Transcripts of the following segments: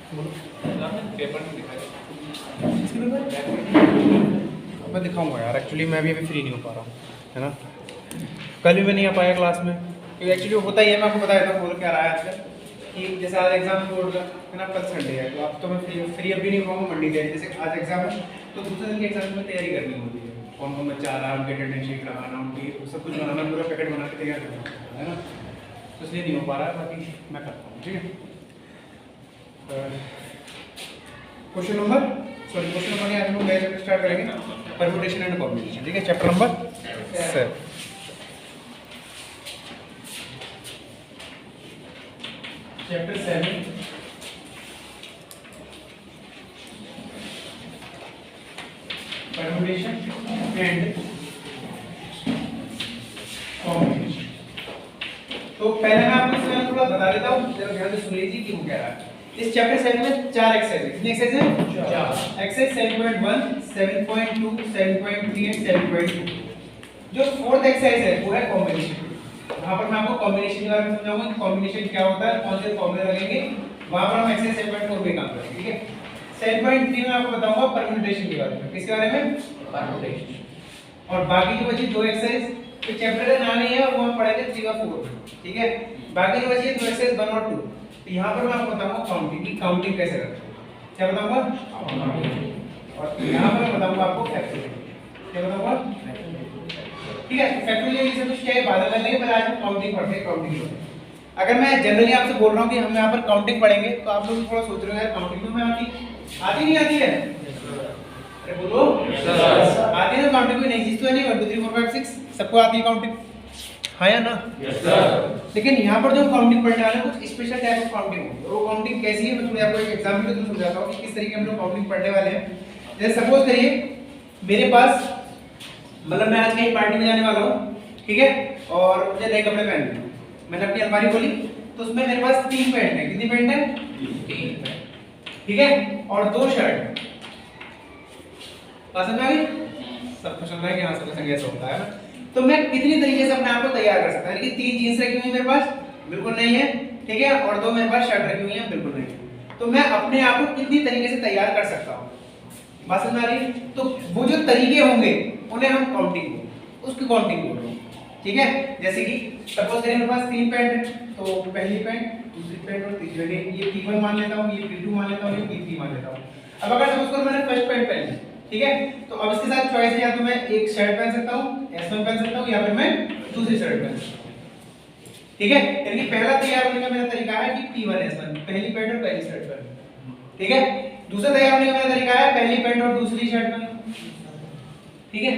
Paper में दिखाया मैं दिखाऊंगा यार, एक्चुअली मैं अभी फ्री नहीं हो पा रहा हूँ, है ना। कल भी मैं नहीं आ पाया क्लास में, क्योंकि एक्चुअली होता ही है, मैं आपको बताया था बोल क्या रहा है आजकल कि जैसे आज एग्जाम बोर्ड का है ना, कल संडे है, तो अब तो मैं फ्री अभी नहीं हुआ हूँ, मंडी से जैसे आज एग्जाम है तो दूसरे दिन के एग्जाम में तैयारी करनी होती है, कौन कौन बच्चा आ रहा है, उनकी अटेंडेंस शीट लगाना, उनकी सब कुछ बनाना, पूरा पैकेट बना के तैयार करना है ना, तो इसलिए नहीं हो पा रहा है, बाकी मैं करता हूँ, ठीक है। क्वेश्चन नंबर आज हम लोग नया चैप्टर स्टार्ट करेंगे, परम्यूटेशन एंड कॉम्बिनेशन, ठीक है, chapter number 7। Chapter 7 permutation and combination. तो पहले मैं आपको इसमें थोड़ा बता देता हूँ, जरा ध्यान से सुन लीजिए कि वो क्या रहा है। इस चैप्टर 7 में 4 एक्सरसाइज है, कितनी एक्सरसाइज है? 4। Exercise 7.1, 7.2, 7.3 and 7.2। जो फोर्थ एक्सरसाइज है वो है कॉम्बिनेशन। वहां पर मैं आपको कॉम्बिनेशन के बारे में समझाऊंगा कि कॉम्बिनेशन क्या होता है, कौन से फॉर्मूले लगेंगे, वहां पर हम एक्सरसाइज 7.4 पे काम करेंगे, ठीक है। 7.3 में आपको बताऊंगा परम्यूटेशन के बारे में, किसके बारे में? परम्यूटेशन। और बाकी जो बची दो एक्सरसाइज, तो चैप्टर का नाम नहीं है, वो हम पढ़ेंगे 3 और 4, ठीक है। बाकी जो बची है दो एक्सरसाइज 1 और 2, तो यहाँ पर मैं आपको बताऊंगा काउंटिंग की, काउंटिंग कैसे करते हैं, क्या बताऊंगा? और यहाँ पर मैं बताऊंगा आपको फैक्टोरियल, क्या बताऊंगा? ठीक है। फैक्टोरियल ये सब कुछ क्या है बाद में कर लेंगे, पहले आज हम काउंटिंग पढ़ते हैं, काउंटिंग। अगर मैं जनरली आपसे बोल रहा हूँ कि हम यहाँ पर काउंटिंग पढ़ेंगे, तो आप लोग थोड़ा सोच रहे हो यार काउंटिंग तो मैं आती नहीं आती है, अरे बोलो आती है ना काउंटिंग, कोई नई चीज तो है नहीं, 1 2 3 4 5 6 सबको आती है काउंटिंग, हाँ या ना? Yes sir. लेकिन यहाँ पर जो काउंटिंग पढ़ने वाले हैं कुछ स्पेशल टाइप ऑफ काउंटिंग है, वो काउंटिंग कैसी है मैं थोड़ी आपको एक एग्जांपल के थ्रू समझाता हूँ कि किस तरीके हम लोग काउंटिंग पढ़ने वाले हैं। जैसे सपोज करिए मेरे पास, मतलब मैं आज कहीं पार्टी में जाने वाला हूँ, ठीक है, और मुझे नए कपड़े पहनने हैं, मैंने अपनी अलमारी खोली तो उसमें मेरे पास 3 पैंट है, कितनी पैंट है? 3 पैंट, ठीक है, और 2 शर्ट। समझ में आ गई? सबको समझ में है कि हाँ सब ऐसा होता है ना। तो मैं कितनी तरीके से अपने आप को तैयार कर सकता हूं, यानी कि 3 जींस रखी हुई मेरे पास, बिल्कुल नहीं है, ठीक है, और 2 मेरे पास शर्ट रखी हुई है, बिल्कुल नहीं है। तो मैं अपने आप को कितनी तरीके से तैयार कर सकता हूं, बात समझ आ रही है? तो वो जो तरीके होंगे उन्हें हम काउंटिंग, उसकी काउंटिंग बोल रहे हैं, ठीक है। जैसे कि सपोज करिए मेरे पास 3 पैंट है, तो पहली पैंट, दूसरी पैंट और तीसरी, ये P1 मान लेता हूं, ये P2 मान लेता हूं, ये P3 मान लेता हूं। अब अगर सपोज करो मैंने फर्स्ट पैंट पहनी, ठीक है, तो अब इसके साथ चॉइस है, या तो मैं एक शर्ट पहन सकता हूं, S1 पहन सकता हूं, या फिर मैं दूसरी शर्ट पहन सकता हूं, ठीक है। यानी कि पहला तैयार होने का मेरा तरीका है कि P1 S1, पहली पैंट और पहली शर्ट पहन, ठीक है। दूसरा तैयार होने का मेरा तरीका है पहली पैंट और दूसरी शर्ट पहन, ठीक है।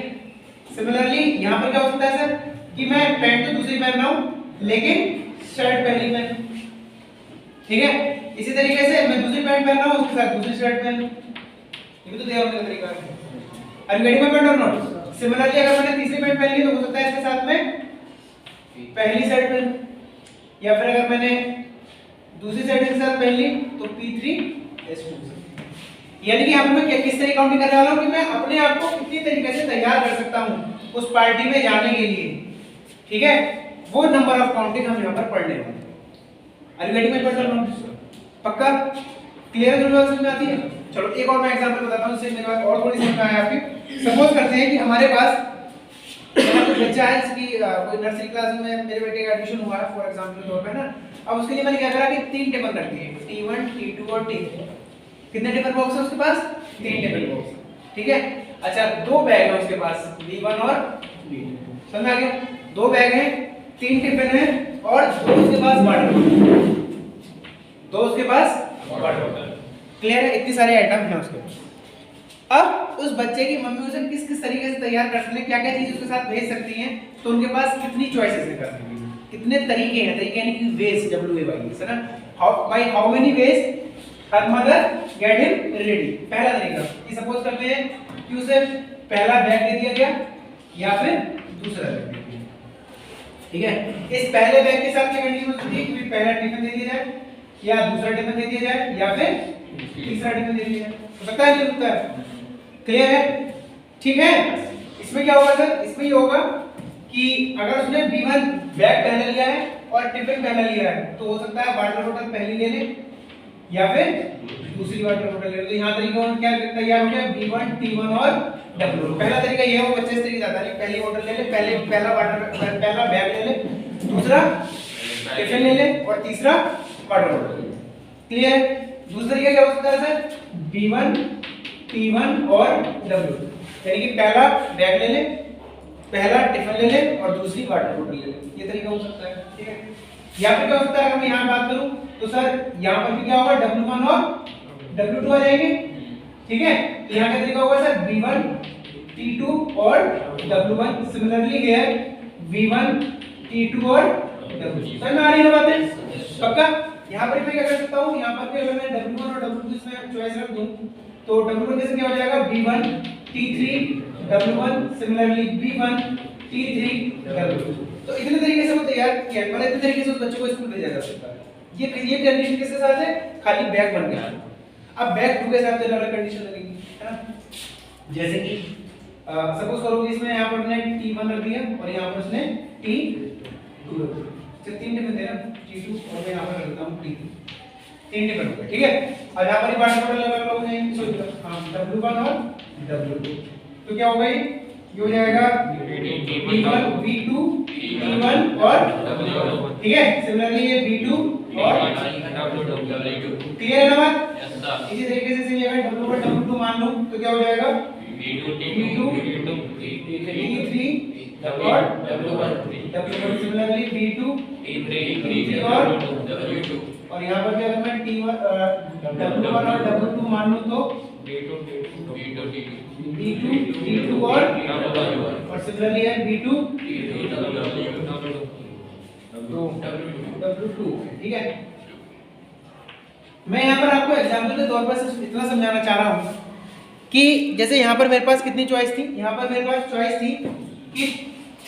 सिमिलरली यहां पर क्या हो सकता है सर कि मैं पैंट तो दूसरी पहन रहा हूं लेकिन शर्ट पहली पहन, ठीक है। इसी तरीके से मैं दूसरी पैंट पहन रहा हूं उसके साथ दूसरी शर्ट पहन, ये भी तो तैयार होने का तरीका है। Are you getting my point और नॉट? सिमिलरली अगर मैंने तीसरी पैंट पहन ली तो हो सकता है इसके साथ में पहली शर्ट पहन, या फिर अगर मैंने दूसरी शर्ट के साथ पहन ली तो P3 S2। यानी कि यहाँ पे मैं किस तरह काउंटिंग करने वाला हूँ कि मैं अपने आप को कितनी तरीके से तैयार कर सकता हूँ उस पार्टी में जाने के लिए, ठीक है। वो नंबर ऑफ काउंटिंग हम यहाँ पर पढ़ने वाले हैं। Are you getting my point? पक्का क्लियर है? समझ में आती है? चलो एक और मैं एग्जांपल बताता हूँ, इससे मेरे बात और थोड़ी समझ में आए आपकी। सपोज करते हैं कि हमारे पास कोई बच्चा है जिसकी कोई नर्सरी क्लास में मेरे बेटे का एडमिशन हुआ है फॉर एग्जांपल के तौर पे ना। अब उसके लिए मैंने क्या करा कि 3 टेबल रख दिए, T1 T2 और T3। कितने टेबल बॉक्स है उसके पास? 3 टेबल बॉक्स, ठीक है। अच्छा 2 बैग है उसके पास, B1 और B2, समझ में आ गया? 2 बैग हैं, 3 टिफिन है और 2 उसके पास वाटर बॉटल, 2 उसके पास वाटर बॉटल, क्लियर है? इतने सारे आइटम हैं उसके पास। अब उस बच्चे की मम्मी उसे किस किस तरीके से तैयार कर सकती है, क्या क्या चीज उसके साथ भेज सकती हैं, तो उनके पास कितनी चॉइसेस है करने की, कितने तरीके हैं, तरीके यानी कि वेज, WAY है ना, how many ways her mother get him ready. पहला तरीका कि सपोज करते हैं कि उसे पहला बैग दे दिया गया या फिर दूसरा बैग दे दिया, ठीक है। इस पहले बैग के साथ क्या कंडीशन हो सकती है कि पहला टिफिन दे दिया जाए या दूसरा टिफिन दे दिया जाए या फिर तीसरा टिफिन दे दिया जाए, हो सकता है नहीं होता है, क्लियर है? ठीक है। इसमें क्या होगा सर, इसमें ये होगा कि अगर उसने B1 बैग पहले लिया है और टिफिन पहले लिया है तो हो सकता है वाटर बॉटल पहले ले ले या फिर दूसरी वाटर बॉटल ले लो। तो यहाँ तरीका क्या तैयार हो गया, B1 T1 और W। पहला तरीका ये हो, बच्चे इस तरीके से आता है, पहली बॉटल ले ले, पहला बैग ले ले, दूसरा टिफिन ले ले और तीसरा वाटर बॉटल। क्लियर है? दूसरा तरीका क्या हो सकता है सर, B1 T1 और W, यानी कि पहला बैग ले ले, पहला टिफिन ले ले और दूसरी वाटर बॉटल ले ले। ये तरीका हो सकता है, ठीक है। या फिर क्या हो सकता है, अगर मैं यहाँ बात करूं तो सर यहाँ पर भी क्या होगा, W1 और W2 आ जाएंगे, ठीक है। तो यहाँ का तरीका होगा सर B1 T2 और W1। Similarly here V1 T2 और W। समझ में आ रही है बातें? पक्का? यहाँ पर मैं क्या कर सकता हूँ, यहाँ पर भी अगर मैं W1 और W2 इसमें चॉइस रख दूं तो W1 कैसे क्या हो जाएगा, B1 T3 W1, similarly B1 T3 W2। तो इतने तरीके से वो तैयार किया, मतलब इतने तरीके से उस बच्चे को स्कूल भेजा जा सकता है। ये कंडीशन किसके साथ है, खाली बैग बन गया। अब बैग 2 के साथ अलग कंडीशन लगेगी, है ना। जैसे कि सपोज करो कि इसमें यहाँ पर उसने T1 रख दिया और यहाँ पर उसने T2 रख दिया। चल 3 टिफिन देना, T2 और मैं यहाँ पर रखता हूँ T3, 3 टिफिन हो गए, ठीक है। और यहाँ पर वाटर बॉटल अलग हो जाएंगे, सो हां W1 और W2। तो क्या होगा, ये हो जाएगा B1 B2 T1 और W, ठीक है। सिमिलरली ये B2 और W2। क्लियर है ना बात? इसी तरीके से अगर W पर W2 मान लो तो क्या हो जाएगा, B2 T3 और W1। सिमिलरली B2 T3 और W2। और यहाँ पर भी अगर मैं W1 और W2 मान लूं तो B2 T2 और सिमिलरली है B2 W2, ठीक है। मैं यहाँ पर आपको एग्जांपल के तौर पर सिर्फ इतना समझाना चाह रहा हूँ कि जैसे यहाँ पर मेरे पास कितनी चॉइस थी, यहाँ पर मेरे पास चॉइस थी कि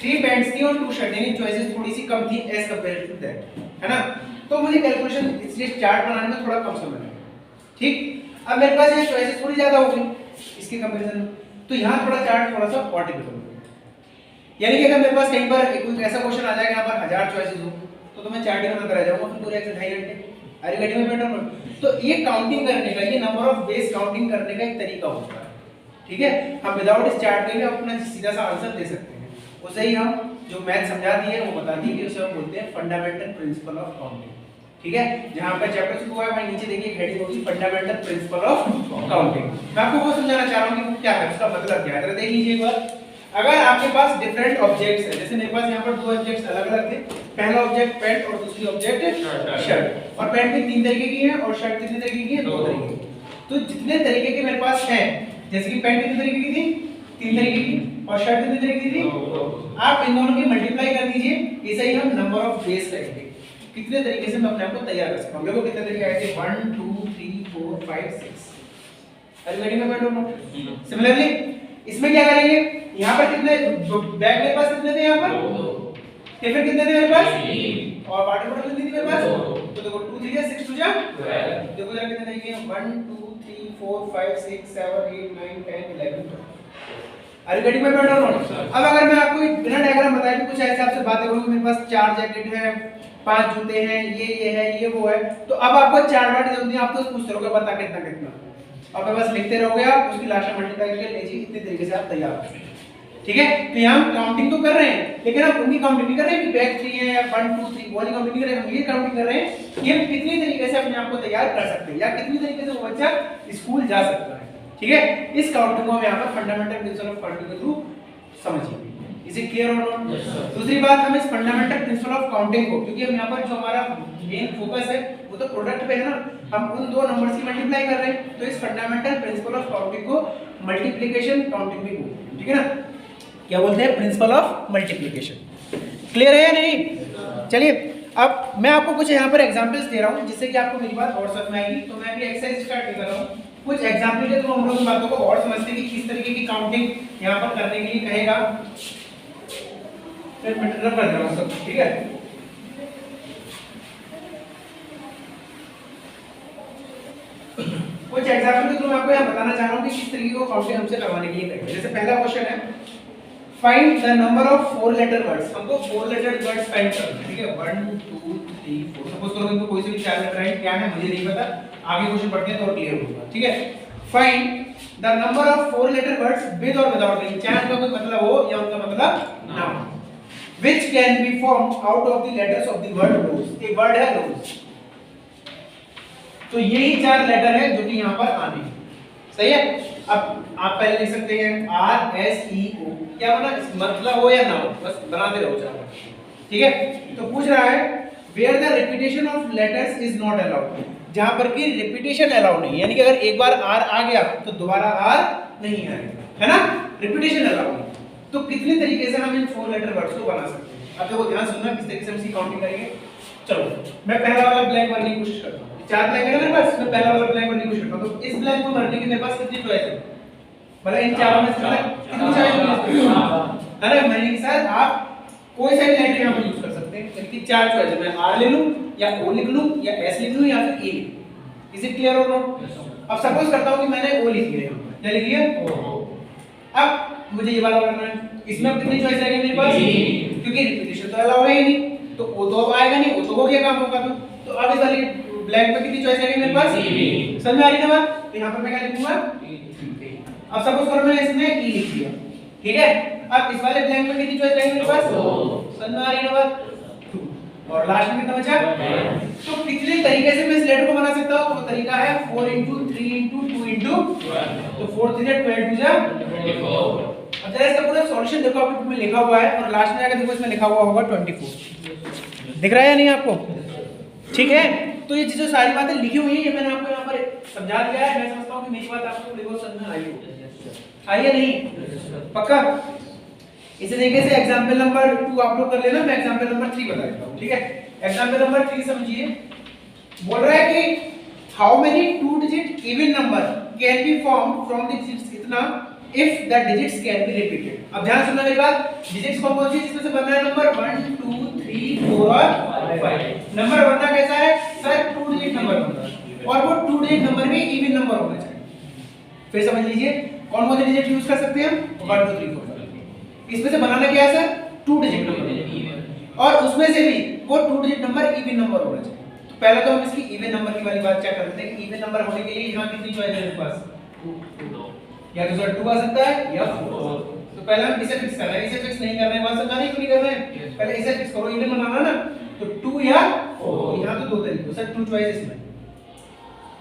3 पैंट्स थी और 2 शर्ट, यानी चॉइसेस थोड़ी सी कम थी एज कंपेयर टू दैट, है ना। तो मुझे कैलकुलेशन इसलिए चार्ट बनाने में थोड़ा कम समय लगा, ठीक। अब मेरे पास ये चॉइसेस थोड़ी ज्यादा हो गई इसके कंपैरिजन में, तो यहाँ थोड़ा चार्ट थोड़ा सा और डिफिकल्ट हो गया। यानी कि अगर मेरे पास कहीं पर कोई ऐसा क्वेश्चन आ जाएगा यहाँ पर 1000 चॉइसेस हो तो मैं चार्ट ही बनाता रह जाऊंगा फिर पूरे 1 से 2.5 घंटे। अरे घंटे में बैठा हूं। तो ये काउंटिंग करने का, ये नंबर ऑफ बेस काउंटिंग करने का एक तरीका होता है, ठीक है। हम विदाउट इस चार्ट के अपना सीधा सा आंसर दे सकते हैं। उसे ही हम जो मैथ समझा दिए वो बता दिए कि उसे हम बोलते हैं फंडामेंटल प्रिंसिपल ऑफ काउंटिंग, ठीक है। जहां पर चैप्टर शुरू हुआ है वहीं नीचे देखिए हेडिंग होगी फंडामेंटल प्रिंसिपल ऑफ काउंटिंग। मैं आपको वो समझाना चाह रहा हूं कि क्या है, उसका मतलब क्या है। जरा देख लीजिए एक बार। अगर आपके पास डिफरेंट ऑब्जेक्ट्स है, जैसे मेरे पास यहाँ पर 2 ऑब्जेक्ट्स अलग-अलग थे, पहला ऑब्जेक्ट पैंट और दूसरी ऑब्जेक्ट शर्ट, और पैंट भी 3 तरीके की है और शर्ट कितने तरीके की है, 2 तरीके की। तो जितने तरीके के मेरे पास हैं, जैसे कि पैंट कितने तरीके की थी, 3 तरीके की, और शर्ट कितने तरीके की थी, आप इन दोनों की मल्टीप्लाई कर दीजिए, इसे ही हम नंबर ऑफ बेस कहेंगे। कितने तरीके से मैं अपने आप को तैयार कर सकता हूं। देखो कितने तरीके आए थे, 1 2 3 4 5 6। अरे में बैठो। सिमिलरली इसमें क्या करेंगे, यहाँ पर कितने बैग मेरे पास कितने थे, यहाँ पर टिफिन कितने थे मेरे पास, और वाटर बॉटल कितनी थी मेरे पास, तो देखो 2 3 6 2 जा 12। देखो जरा कितने तरीके हैं, 1 2 3 4 5 6 7 8 9 10 11। अरे गड्डी में बैठो। अब अगर मैं आपको बिना डायग्राम बताए भी कुछ ऐसे आपसे बातें करूँ, मेरे पास 4 जैकेट है, 5 जूते हैं, ये है, ये वो है, तो अब आपको 4 बार जल्दी आप तो पूछते रहोगे बता कितना कितना, अब बस लिखते रहोगे आप, उसकी लास्ट में मल्टीप्लाई करके लीजिए, इतने तरीके से आप तैयार हो, ठीक है। तो यहाँ काउंटिंग तो कर रहे हैं, लेकिन आप उनकी काउंटिंग नहीं कर रहे हैं कि बैग 3 है या 1 2 3 वाली काउंटिंग नहीं कर रहे हैं, हम ये काउंटिंग कर रहे हैं कि हम कितनी तरीके से अपने आप को तैयार कर सकते हैं या कितनी तरीके से वो बच्चा स्कूल जा सकता है, ठीक है। इस काउंटिंग को हम यहाँ पर फंडामेंटल प्रिंसिपल ऑफ काउंटिंग के थ्रू समझिए। इज इट क्लियर और नॉट? दूसरी बात, हम इस फंडामेंटल प्रिंसिपल ऑफ काउंटिंग को, क्योंकि हम यहाँ पर जो हमारा मेन फोकस है वो तो प्रोडक्ट पे है ना, हम उन 2 नंबर्स की मल्टीप्लाई कर रहे हैं, तो इस फंडामेंटल प्रिंसिपल ऑफ काउंटिंग को मल्टीप्लिकेशन काउंटिंग भी बोलते हैं, ठीक है ना। क्या बोलते हैं, प्रिंसिपल ऑफ मल्टीप्लिकेशन। क्लियर है या नहीं? चलिए अब मैं आपको कुछ यहाँ पर एग्जांपल्स दे रहा हूँ जिससे कि आपको मेरी बात और समझ में आएगी। तो मैं अभी एक्सरसाइज स्टार्ट कर रहा हूँ, कुछ एग्जांपल के थ्रू हम लोग इन बातों को और समझते हैं कि किस तरीके की काउंटिंग यहाँ पर करने के लिए कहेगा। फिर मैं रफ कर दे रहा हूँ सब, ठीक है। कुछ एग्जांपल के थ्रू मैं आपको यहाँ बताना चाह रहा हूँ कि किस तरीके को काउंटिंग हमसे करवाने के लिए कहेगा। जैसे पहला क्वेश्चन है, find the number of 4 letter words. हमको 4 लेटर वर्ड्स फाइंड करना है, ठीक है। 1 2 3 4 सपोज करो इनको कोई से भी चार लेटर है, क्या है मुझे नहीं पता, आगे क्वेश्चन पढ़ते हैं तो और क्लियर होगा, ठीक है। Find the number of 4 letter words with और विदाउट मीनिंग, चाहे उनका कोई मतलब हो या उनका मतलब ना हो, which can be formed out of the letters of the word rose, एक वर्ड है रोज, तो यही चार लेटर है जो कि यहाँ पर आने हैं, सही है। अब आप पहले लिख सकते हैं RSEO, क्या बना, मतलब हो या ना हो, बस बनाते रहो चार, ठीक है। तो पूछ रहा है where the repetition of letters is not allowed, जहां पर कि रिपीटेशन अलाउ नहीं है, यानी कि अगर एक बार R आ गया तो दोबारा R नहीं आएगा, है ना, रिपीटेशन अलाउ नहीं। तो कितने तरीके से हम इन 4 लेटर वर्ड्स को बना सकते हैं, अब देखो ध्यान सुनना किस तरीके से हम इसकी काउंटिंग करेंगे। चलो मैं पहला वाला ब्लैंक भरने की कोशिश करता हूं, चार ब्लैंक है मेरे पास, मैं पहला वाला ब्लैंक भरने की कोशिश करता हूं, तो इस ब्लैंक को भरने की मेरे पास कितनी चॉइस है, मतलब इन चारों में से कितनी चॉइस है ना, मैंने कि सर आप कोई सा भी लेटर यहां पर यूज कर सकते हैं, क्योंकि चार चॉइस है, मैं R ले लूं या O लिख लूं या S लिख लूं या फिर A लिख लूं, इज इट क्लियर और नॉट। अब सपोज करता हूं कि मैंने O लिख लिया, क्या लिख लिया, अब मुझे ये वाला करना है, इसमें अब कितनी चॉइस रहेगी मेरे पास, क्योंकि रिपीटेशन तो अलाउ है ही नहीं, तो O तो अब आएगा नहीं, O तो हो गया काम होगा, तो अब इस वाली ब्लैंक में कितनी चॉइस रहेगी मेरे पास, समझ में आ रही है ना बात, तो यहां पर मैं क्या लिखूंगा, अब सपोज करो मैंने इसमें E लिख दिया, ठीक है। अब इस वाले ब्लैंक में कितनी चॉइस रहेगी मेरे पास, समझ में आ रही है ना बात, 2, और लास्ट में कितना बचा, तो कितने तरीके से मैं इस लेटर को बना सकता हूं, तो तरीका है 4 3 2 तो 4 3 12 2 जा 24। अब जरा इसका पूरा सॉल्यूशन देखो, आप में लिखा हुआ है और लास्ट में जाकर देखो इसमें लिखा हुआ होगा 24, दिख रहा है या नहीं आपको, ठीक है। तो ये जो सारी बातें लिखी हुई है ये मैंने आपको यहाँ पर समझा दिया है, मैं समझता हूँ कि मेरी बात आपको देखो समझ में आई होगी, आई है नहीं, पक्का। इसी तरीके से एग्जांपल नंबर 2 आप लोग कर लेना, मैं एग्जांपल नंबर 3 बता देता हूं, ठीक है। एग्जांपल नंबर 3 समझिए, बोल रहा है कि how many 2 digit even number can be formed from the digits इतना if the digits can be repeated. अब ध्यान सुनना मेरी बात, डिजिट्स कौन कौन सी जिसमें से बन रहा है नंबर 1 2 3 4 और 5। नंबर बनना कैसा है सर, 2 डिजिट नंबर बनता है, और वो 2 डिजिट नंबर भी इवन नंबर होना चाहिए। फिर समझ लीजिए कौन कौन से डिजिट यूज कर सकते हैं, 1 2 3 4। इसमें से बनाना क्या है सर, 2 डिजिट नंबर, और उसमें से भी वो 2 डिजिट नंबर इवन नंबर होना चाहिए। तो पहले तो हम इसकी इवन नंबर की वाली बात चेक करते हैं कि इवन नंबर होने के लिए यहां कितनी चॉइस है मेरे पास, 2, या तो सर 2 आ सकता है या 4। तो पहले हम इसे फिक्स कर रहे हैं, इसे फिक्स नहीं कर रहे हैं, बात समझा नहीं, क्यों नहीं कर रहे हैं, पहले इसे फिक्स करो, इवन बनाना ना, तो 2 या 4, यहां तो दो तरीके सर, 2 चॉइस इसमें,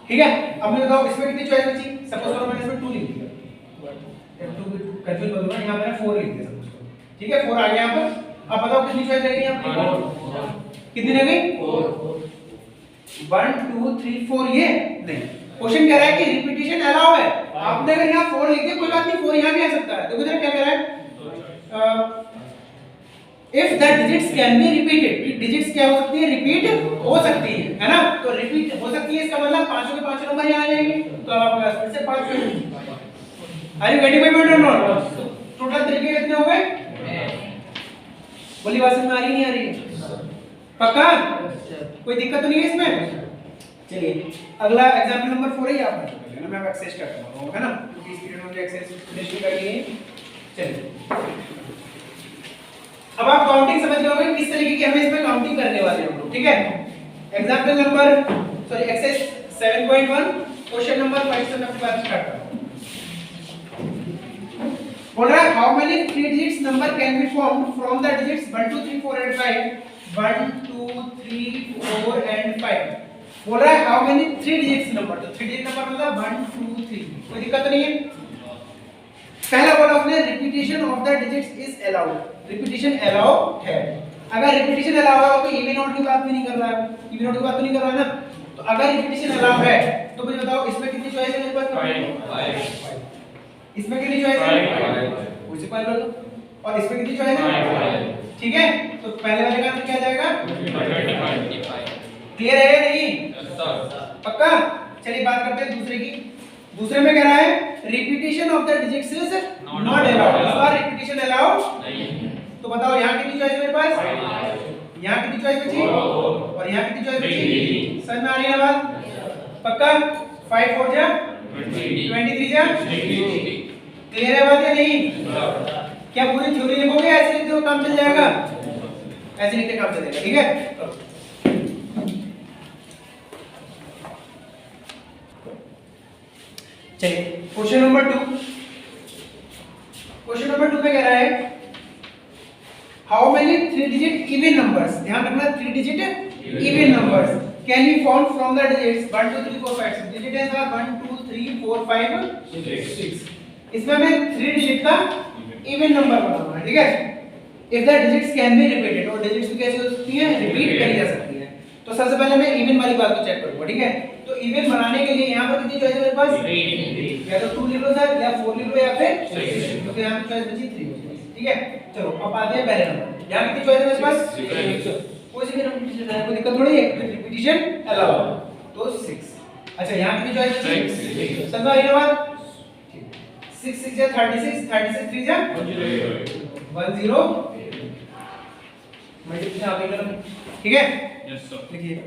ठीक है। अब मुझे बताओ इसमें कितनी चॉइस बची, सपोज करो मैंने इसमें 2 लिख दिया, 2 कंफ्यूज मत होना, यहां मैंने 4 लिख दिया, ठीक है, 4 आ गया यहाँ पर। अब बताओ कितनी चॉइस रहेगी यहाँ पर, कितनी रह गई, 1 2 3 4, ये नहीं, क्वेश्चन कह रहा है कि रिपीटेशन अलाउ है, आपने अगर यहाँ 4 लिख दिया कोई बात नहीं, 4 यहाँ भी आ सकता है। देखो जरा क्या कह रहा है, if the digits can be repeated, कि डिजिट्स क्या हो सकती है, रिपीट हो सकती है ना, तो रिपीट हो सकती है इसका मतलब 5 के 5 नंबर यहाँ आ जाएंगे, तो अब आपके पास फिर से 5, are you getting my point और नॉट। टोटल तरीके कितने हो गए, बोली बात समझ में आ रही नहीं आ रही, पक्का, कोई दिक्कत तो नहीं है इसमें। चलिए अगला एग्जांपल नंबर 4 है, आप कर लेना, मैं अब एक्सेस करता हूं, है ना, क्योंकि इस पीरियड में मुझे एक्सेस फिनिश कर लिए। चलिए अब आप काउंटिंग समझ गए होंगे किस तरीके की हमें इसमें काउंटिंग करने वाले हैं हम लोग, ठीक है। Example number exercise 7.1 question number 5 से मैं अपनी बात स्टार्ट करता हूं। बोल रहा है how many 3 digits number can be formed from the digits 1 2 3 4 and 5, 1 2 3 4 and 5। बोल रहा है हाउ मेनी 3 डिजिट्स नंबर, तो 3 डिजिट नंबर मतलब 1 2 3, कोई दिक्कत नहीं है। पहला बोला उसने repetition of the digits is allowed, repetition allow है, अगर रिपीटेशन अलाउ है तो इवन नॉट की बात भी नहीं कर रहा है, इवन नॉट की बात तो नहीं कर रहा है ना, तो अगर रिपीटेशन अलाउ है तो मुझे बताओ इसमें कितनी चॉइस है मेरे पास, 5, इसमें कितनी चॉइस है, उसी पर लो, और इसमें कितनी चॉइस है, ठीक है। तो पहले वाले का आंसर क्या जाएगा, क्लियर है या नहीं, पक्का। चलिए बात करते हैं दूसरे की, दूसरे में कह रहा है repetition of the digits is not allowed, इस बार रिपीटेशन अलाउड नहीं है। तो बताओ यहाँ कितनी चॉइस है मेरे पास, यहाँ कितनी चॉइस बची और यहाँ कितनी चॉइस बची, समझ में आ रही है बात, पक्का। 5 4 जा 23 जा, क्लियर है बात या नहीं, क्या पूरी थ्योरी लिखोगे, ऐसे लिखते हुए काम चल जाएगा, ऐसे लिखते काम चलेगा, ठीक है। चलिए क्वेश्चन नंबर 2। क्वेश्चन नंबर 2 में कह रहा है how many 3 digit even numbers, ध्यान रखना 3 digit even numbers can be found from the digits 1 2 3 4 5 6। Digit है सर 1 2 3 4 5 6। इसमें हमें 3 डिजिट का इवन नंबर बनाना है, ठीक है। If the digits can be repeated, और डिजिट्स भी कैसे हो सकती है, रिपीट करी जा सकती है। तो सबसे पहले मैं इवन वाली बात को चेक करूंगा, ठीक है। तो इवन बनाने के लिए यहां पर कितनी चॉइस है मेरे पास, या तो 2 लिख लो सर, या 4 लिख लो, या फिर 6। तो यहां पे चॉइस बची 3, ठीक है। चलो अब आते हैं पहले नंबर। यहां कितनी चॉइस है मेरे पास, कोई सी भी रिपीटेशन है, कोई दिक्कत थोड़ी है, रिपीटेशन अलाउ, तो 6। अच्छा यहां कितनी चॉइस बची, समझ आई ना बात। 6 6 जा 36, 36 3 जा 10, मल्टीप्लिकेशन आगे करो, ठीक है। यस सर, लिखिए।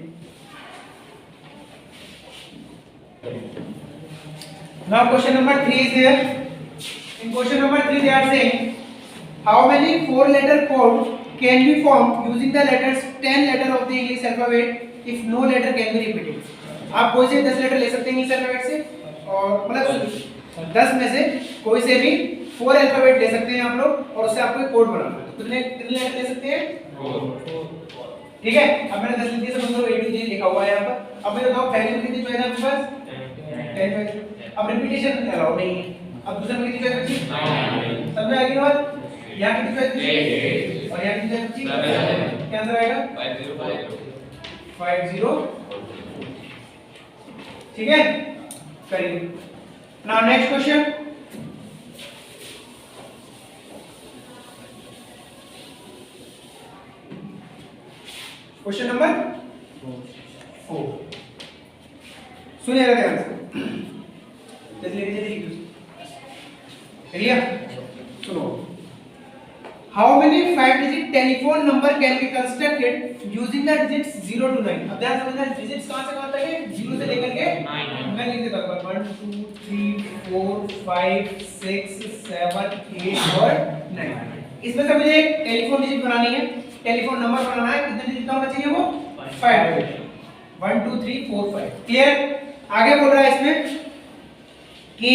Now question number 3 is here. In question number 3 they are saying how many 4-letter code can be formed using the letters 10 letter of the English alphabet if no letter can be repeated. आप कोई से 10 letter ले सकते हैं English alphabet से, और मतलब 10 में से कोई से भी 4 अल्फाबेट ले सकते हैं आप लोग, और उससे आपको एक कोड बनाना है। तो कितने कितने लेटर ले सकते हैं, 4, ठीक है। अब मैंने 10 लिख दिया, समझ लो A to Z लिखा हुआ है यहां पर। अब मैं बताओ पहले में कितनी चॉइस है आपके पास, 10। अब रिपीटेशन अलाउ नहीं है। अब दूसरे में कितनी चॉइस बची, 9। समझ आ गई ना बात। यहां कितनी चॉइस बची, 8, और यहां कितनी चॉइस बची, 7। क्या आंसर आएगा, 50, ठीक है। करिए। Now next question. Question number 4, सुनिएगा ध्यान से, जल्दी जल्दी लिखिए, सुनो। How many 5 digit telephone number can be constructed using the digits 0 to 9। अब ध्यान समझना, डिजिट्स कहां से कहां तक है, 0 से लेकर के 9। मैं लिख देता हूं 1 2 3 4 5 6 7 8 और 9। इसमें से मुझे एक टेलीफोन डिजिट बनानी है, टेलीफोन नंबर बनाना है। कितने डिजिट का होना चाहिए वो, 5। 1 2 3 4 5, क्लियर। आगे बोल रहा है इसमें कि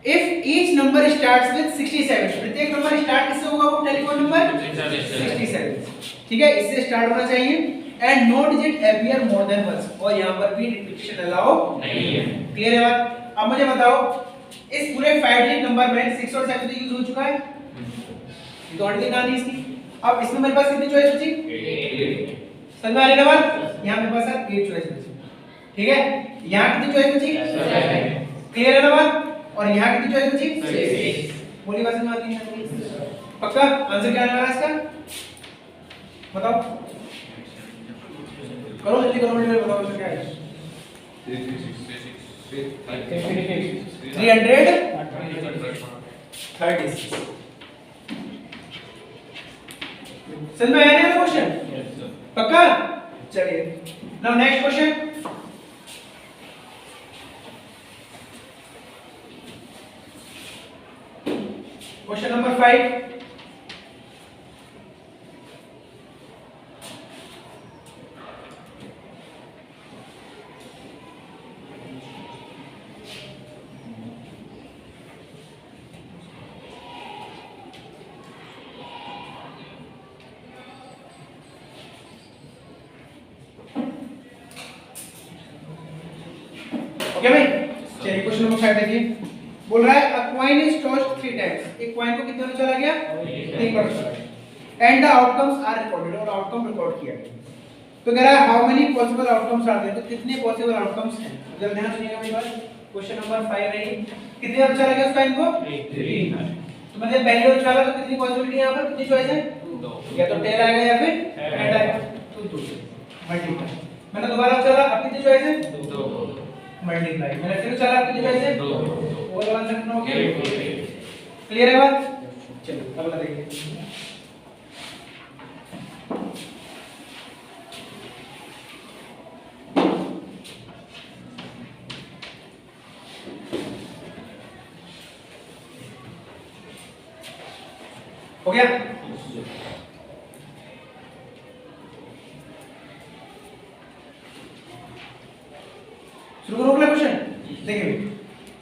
if each number starts with 67, प्रत्येक नंबर स्टार्ट किससे होगा, वो टेलीफोन नंबर 67, ठीक है, इससे स्टार्ट होना चाहिए। And no digit appear more than once, और यहां पर भी रिपीटेशन अलाउ नहीं है, क्लियर है बात। अब मुझे बताओ इस पूरे 5 डिजिट नंबर में 6 और 7 तो यूज हो चुका है, ये तो ऑलरेडी कहानी इसकी। अब इसमें मेरे पास कितनी चॉइस बची, 8। समझ आ रही है बात। यहां मेरे पास 8 चॉइस बची, ठीक है। यहां कितनी चॉइस बची, 7, क्लियर है ना बात। और यहां कितनी चॉइस बची, 6। बोली बात समझ आती है, पक्का। आंसर क्या आएगा इसका, बताओ, करो जल्दी करो, मुझे बताओ आंसर क्या है। 336। समझ में आया ना क्वेश्चन, पक्का। चलिए now next question. Question number 5। Okay भाई, चलिए क्वेश्चन नंबर 5 देखिए। बोल रहा है a coin is tossed 3 times, एक कॉइन को कितने बार चला गया, 3 बार चला गया। And the outcomes are recorded, और आउटकम रिकॉर्ड किया गया। तो कह रहा है how many possible outcomes are there, तो कितने पॉसिबल आउटकम्स हैं। जरा ध्यान सुनिएगा मेरी बात। क्वेश्चन नंबर 5 है, कितने बार चला गया उस कॉइन को, 3। तो मतलब पहले बार चला तो कितनी पॉसिबिलिटी है यहां पर, कितनी चॉइस है, 2, या तो टेल आएगा या फिर हेड आएगा, तो 2 मल्टीप्लाई। मैंने दोबारा चला, अब कितनी चॉइस है, 2 मल्टीप्लाई। मैंने फिर चला, कितनी चॉइस है, 2 और आंसर कितना हो गया, क्लियर है बात। चलो अगला देखिए। हो गया, शुरू करो अगला क्वेश्चन। देखिए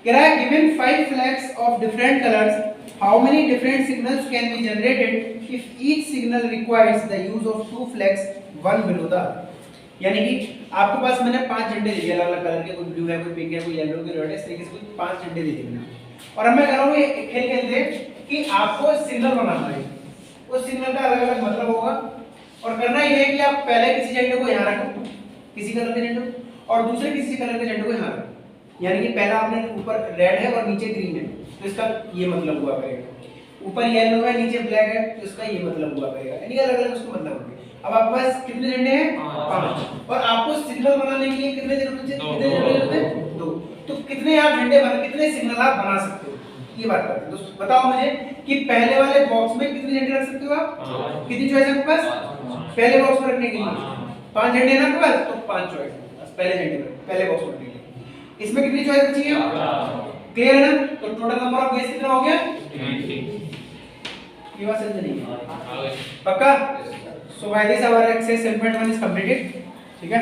कह रहा है given 5 flags of different colors, how many different signals can be generated if each signal requires the use of 2 flags, one below the other। यानी कि आपके पास मैंने 5 झंडे दे दिए अलग अलग कलर के, कोई ब्लू है, कोई पिंक है, कोई येलो, कोई रेड है, इस तरीके से कोई 5 झंडे दे दिए मैंने, और अब मैं कह रहा हूँ ये खेल खेलते कि आपको सिग्नल बनाना है। उस सिग्नल का अलग अलग मतलब होगा, और करना ये है कि आप पहले किसी झंडे को यहाँ रखो, किसी कलर के झंडे को, और दूसरे किसी कलर के झंडे को यहाँ रखो। यानी कि पहला आपने ऊपर रेड है और नीचे ग्रीन है, तो इसका ये मतलब हुआ करेगा। ऊपर येलो है, नीचे ब्लैक है, तो इसका ये मतलब हुआ करेगा। यानी अलग अलग उसको मतलब होंगे। अब आपके पास कितने झंडे हैं? 5। और आपको सिग्नल बनाने के लिए कितने झंडे जरूरत है? 2। तो कितने आप झंडे बना, कितने सिग्नल आप बना सकते हो, ये बात करते हैं। दोस्तों बताओ मुझे कि पहले वाले बॉक्स में कितने झंडे रख सकते हो आप? कितनी चॉइस है आपके पास? पहले बॉक्स में रखने के लिए 5 झंडे हैं ना आपके पास, तो 5 चॉइस है पहले झंडे में, पहले बॉक्स में रखने के लिए। इसमें कितनी चॉइस बची है? क्लियर है ना? तो टोटल नंबर ऑफ वेज कितना हो गया? 20। ये बात समझ नहीं है? पक्का? So by this our exercise 7.1 is completed। ठीक है।